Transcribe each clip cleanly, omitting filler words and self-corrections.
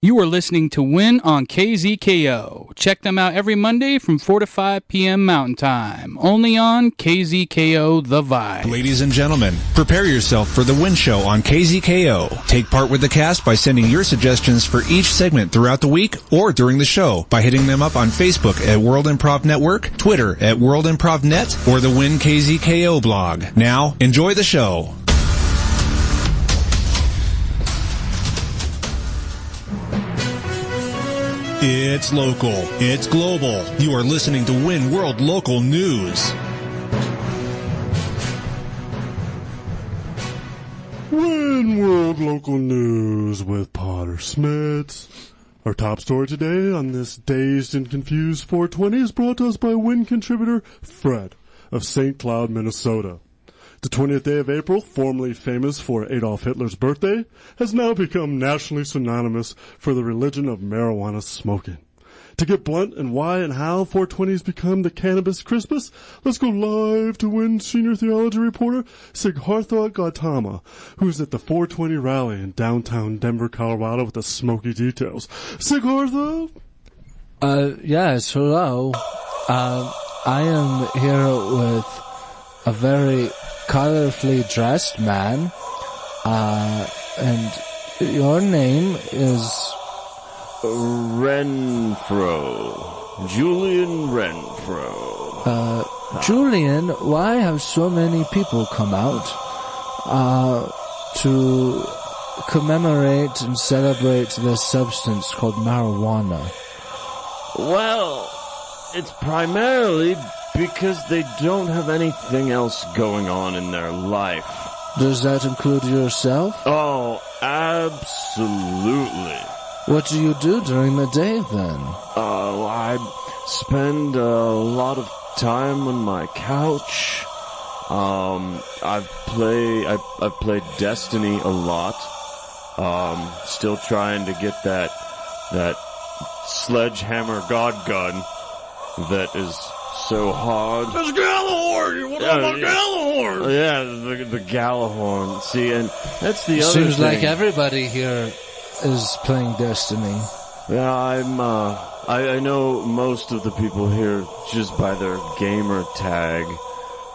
You are listening to WIN on KZKO. Check them out every Monday from 4 to 5 p.m. Mountain Time. Only on KZKO The Vibe. Ladies and gentlemen, prepare yourself for the WIN Show on KZKO. Take part with the cast by sending your suggestions for each segment throughout the week or during the show by hitting them up on Facebook at World Improv Network, Twitter at World Improv Net, or the WIN KZKO blog. Now, enjoy the show. It's local. It's global. You are listening to WIN World Local News. WIN World Local News with Potter Smittss. Our top story today on this Dazed and Confused 420 is brought to us by WIN contributor Fred of St. Cloud, Minnesota. The 20th day of April, formerly famous for Adolf Hitler's birthday, has now become nationally synonymous for the religion of marijuana smoking. To get blunt and why and how 420 has become the cannabis Christmas, let's go live to WIN senior theology reporter Siddhartha Gautama, who's at the 420 rally in downtown Denver, Colorado with the smoky details. Siddhartha? Yes, hello. I am here with a very colorfully dressed man, and your name is Renfro. Julian Renfro. Julian, why have so many people come out to commemorate and celebrate this substance called marijuana? Well, it's primarily because they don't have anything else going on in their life. Does that include yourself? Oh, absolutely. What do you do during the day then? I spend a lot of time on my couch. I've played Destiny a lot. Still trying to get that sledgehammer god gun that is so hard. It's Gallahorn! What about Gallahorn? Yeah, the Gallahorn. See, and that's the other Seems thing. like everybody here is playing Destiny. Yeah, I know most of the people here just by their gamer tag.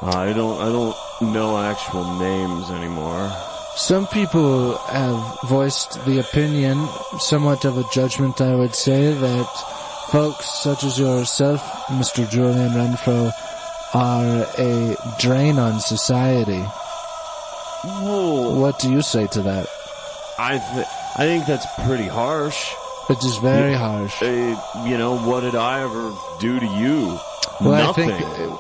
I don't know actual names anymore. Some people have voiced the opinion, somewhat of a judgment I would say, that folks such as yourself, Mr. Julian Renfro, are a drain on society. Whoa. What do you say to that? I think that's pretty harsh. It is very harsh. What did I ever do to you? Well, Nothing.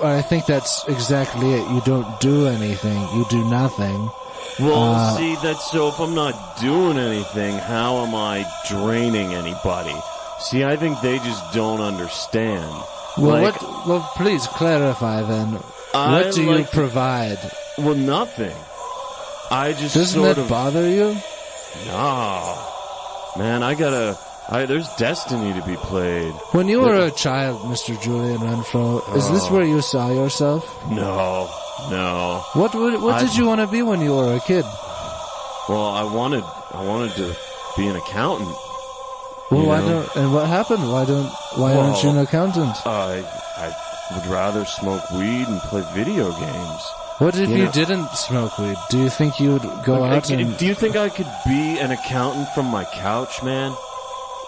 I think that's exactly it. You don't do anything. You do nothing. Well, see, that's so if I'm not doing anything, how am I draining anybody? See, I think they just don't understand. Well, well, please clarify then. What do you provide? Well, nothing. I just Doesn't sort that of bother you? No. Man, there's Destiny to be played. When you were a child, Mr. Julian Renfro, is this where you saw yourself? No. What did you want to be when you were a kid? Well, I wanted to be an accountant. Well, what happened? Why aren't you an accountant? I would rather smoke weed and play video games. What if you didn't smoke weed? Do you think you would go out and... Do you think I could be an accountant from my couch, man?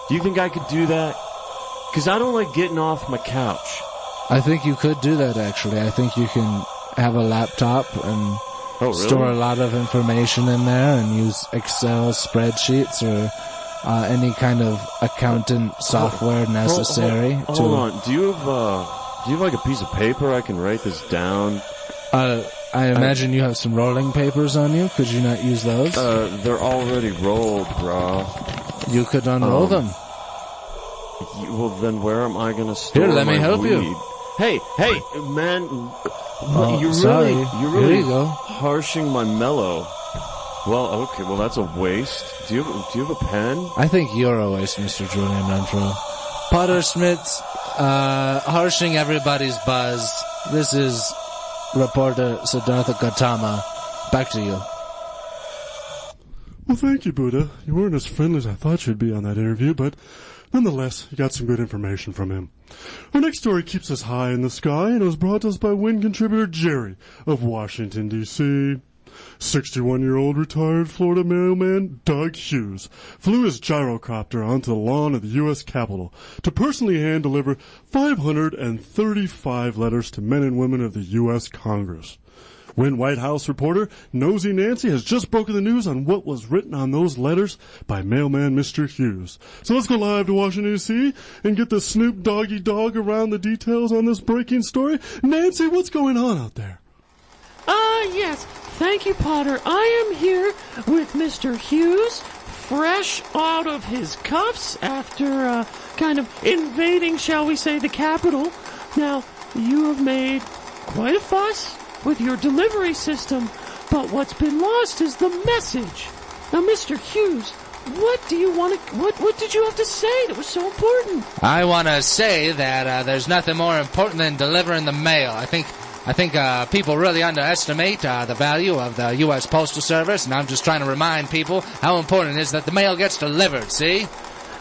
Do you think I could do that? Because I don't like getting off my couch. I think you could do that, actually. I think you can have a laptop and store a lot of information in there and use Excel spreadsheets or any kind of accountant software necessary. Hold on. Do you have like a piece of paper I can write this down? I imagine you have some rolling papers on you. Could you not use those? They're already rolled, bro. You could unroll them. Well, then where am I going to store Here, let me my help weed? you. Hey, man. You're sorry. really Here you go. harshing my mellow. Well, okay, well, that's a waste. Do you have a pen? I think you're a waste, Mr. Julian Renfro. Potter Smittss, harshing everybody's buzz. This is reporter Siddhartha Gautama. Back to you. Well, thank you, Buddha. You weren't as friendly as I thought you'd be on that interview, but nonetheless, you got some good information from him. Our next story keeps us high in the sky, and it was brought to us by WIN contributor Jerry of Washington, D.C. 61-year-old retired Florida mailman Doug Hughes flew his gyrocopter onto the lawn of the U.S. Capitol to personally hand-deliver 535 letters to men and women of the U.S. Congress. WIN White House reporter Nosy Nancy has just broken the news on what was written on those letters by mailman Mr. Hughes. So let's go live to Washington, D.C. and get the Snoop Doggy Dog around the details on this breaking story. Nancy, what's going on out there? Yes. Thank you, Potter. I am here with Mr. Hughes, fresh out of his cuffs after kind of invading, shall we say, the Capitol. Now, you have made quite a fuss with your delivery system, but what's been lost is the message. Now, Mr. Hughes, what did you have to say that was so important? I want to say that there's nothing more important than delivering the mail. I think people really underestimate the value of the U.S. Postal Service, and I'm just trying to remind people how important it is that the mail gets delivered, see?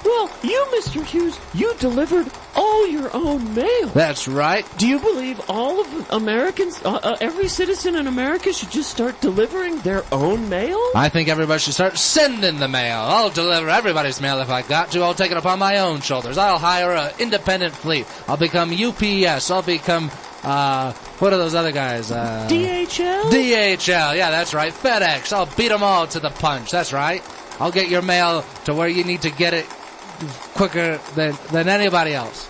Well, you, Mr. Hughes, you delivered all your own mail. That's right. Do you believe all of Americans, every citizen in America should just start delivering their own mail? I think everybody should start sending the mail. I'll deliver everybody's mail if I got to. I'll take it upon my own shoulders. I'll hire an independent fleet. I'll become UPS. I'll become... what are those other guys? DHL? DHL, yeah, that's right. FedEx. I'll beat them all to the punch. That's right. I'll get your mail to where you need to get it quicker than anybody else.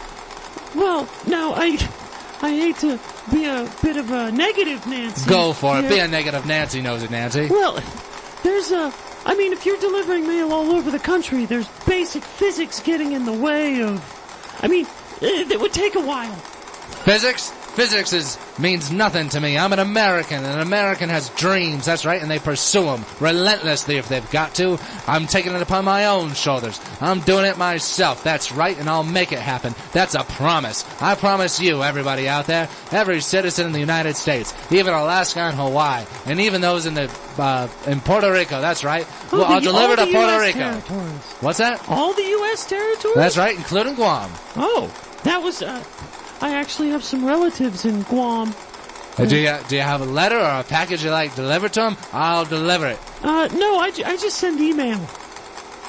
Well, now, I hate to be a bit of a negative Nancy. Go for it. Be a negative Nancy, Nosy Nancy. Well, there's if you're delivering mail all over the country, there's basic physics getting in the way of... it would take a while. Physics? Physics means nothing to me. I'm an American, and an American has dreams, that's right, and they pursue them relentlessly if they've got to. I'm taking it upon my own shoulders. I'm doing it myself, that's right, and I'll make it happen. That's a promise. I promise you, everybody out there, every citizen in the United States, even Alaska and Hawaii, and even those in Puerto Rico, that's right. Well, I'll deliver to Puerto Rico. Territories. What's that? All the U.S. territories? That's right, including Guam. Oh, that was... I actually have some relatives in Guam. Do you have a letter or a package you'd like delivered to them? I'll deliver it. No, I just send email.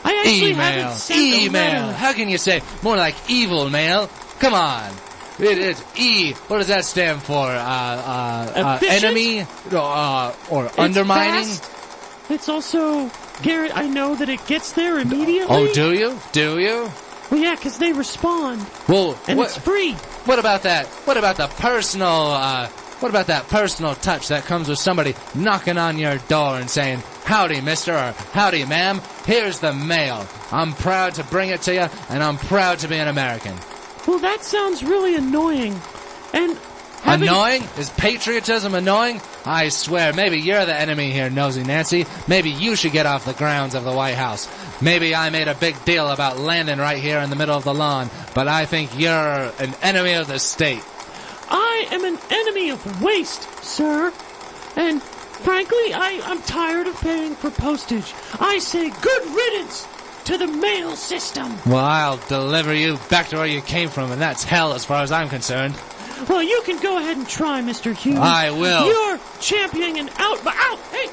I actually haven't sent a letter. How can you say more like evil mail? Come on. It's E. What does that stand for? Enemy? Or undermining? Fast. It's also, Garrett, I know that it gets there immediately. Oh, do you? Do you? Well, yeah, because they respond. Well, and it's free. What about that? What about the personal? What about that personal touch that comes with somebody knocking on your door and saying, "Howdy, mister," or "Howdy, ma'am. Here's the mail. I'm proud to bring it to you, and I'm proud to be an American." Well, that sounds really annoying. And annoying? Is patriotism annoying? I swear, maybe you're the enemy here, Nosy Nancy. Maybe you should get off the grounds of the White House. Maybe I made a big deal about landing right here in the middle of the lawn, but I think you're an enemy of the state. I am an enemy of waste, sir. And frankly, I'm tired of paying for postage. I say good riddance to the mail system. Well, I'll deliver you back to where you came from, and that's hell as far as I'm concerned. Well, you can go ahead and try, Mr. Hughes. I will. You're championing an out... Ow! Hey!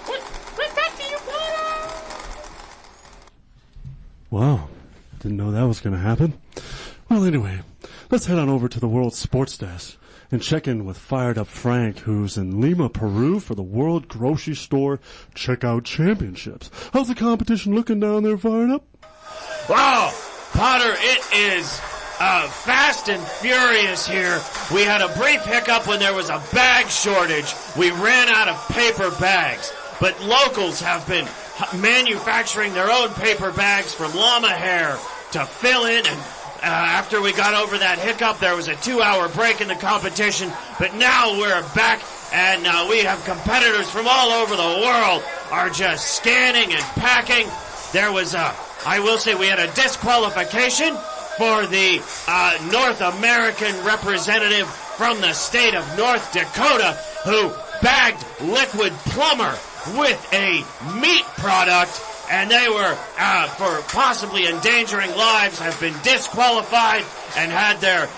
What's back to you, Potter? Wow. Didn't know that was going to happen. Well, anyway, let's head on over to the World Sports Desk and check in with Fired Up Frank, who's in Lima, Peru for the World Grocery Store Checkout Championships. How's the competition looking down there, Fired Up? Wow! Potter, it is... fast and furious here. We had a brief hiccup when there was a bag shortage. We ran out of paper bags. But locals have been manufacturing their own paper bags from llama hair to fill in. And after we got over that hiccup, there was a 2-hour break in the competition. But now we're back, and we have competitors from all over the world are just scanning and packing. There was I will say we had a disqualification for the North American representative from the state of North Dakota who bagged Liquid Plumber with a meat product, and they were, for possibly endangering lives, have been disqualified and had their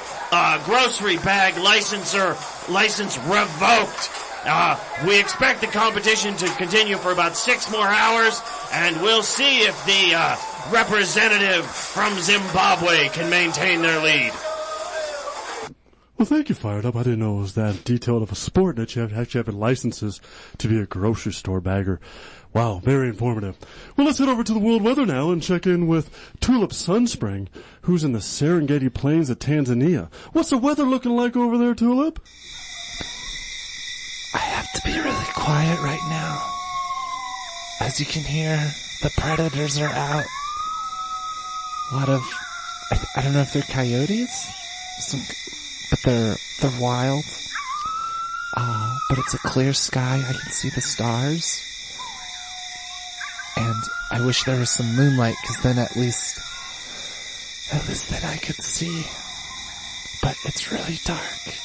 grocery bag license revoked. We expect the competition to continue for about 6 more hours, and we'll see if the representative from Zimbabwe can maintain their lead. Well, thank you, Fired Up. I didn't know it was that detailed of a sport that you have to have licenses to be a grocery store bagger. Wow, very informative. Well, let's head over to the world weather now and check in with Tulip Sunspring, who's in the Serengeti Plains of Tanzania. What's the weather looking like over there, Tulip? I have to be really quiet right now. As you can hear, the predators are out. A lot of, I don't know if they're coyotes, but they're wild. But it's a clear sky. I can see the stars. And I wish there was some moonlight, because then at least then I could see. But it's really dark.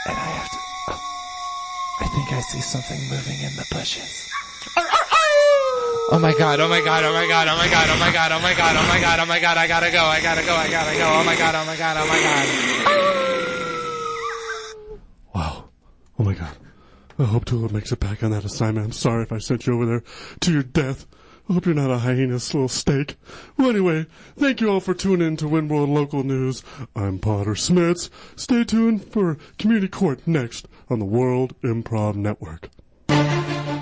And I have to, I think I see something moving in the bushes. Oh my god, oh my god, oh my god, oh my god, oh my god, oh my god, oh my god, oh my god, I gotta go, I gotta go, I gotta go, oh my god, oh my god, oh my god. Wow. Oh my god. I hope Tulip makes it back on that assignment. I'm sorry if I sent you over there to your death. I hope you're not a hyena's little steak. Well, anyway, thank you all for tuning in to WIN World Local News. I'm Potter Smittss. Stay tuned for Community Court next on the World Improv Network.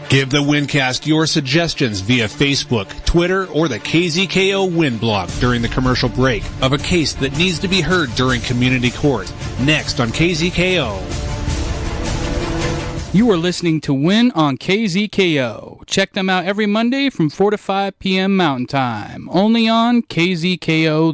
Give the WinCast your suggestions via Facebook, Twitter, or the KZKO Win blog during the commercial break of a case that needs to be heard during Community Court. Next on KZKO. You are listening to WIN on KZKO. Check them out every Monday from 4 to 5 p.m. Mountain Time. Only on KZKO.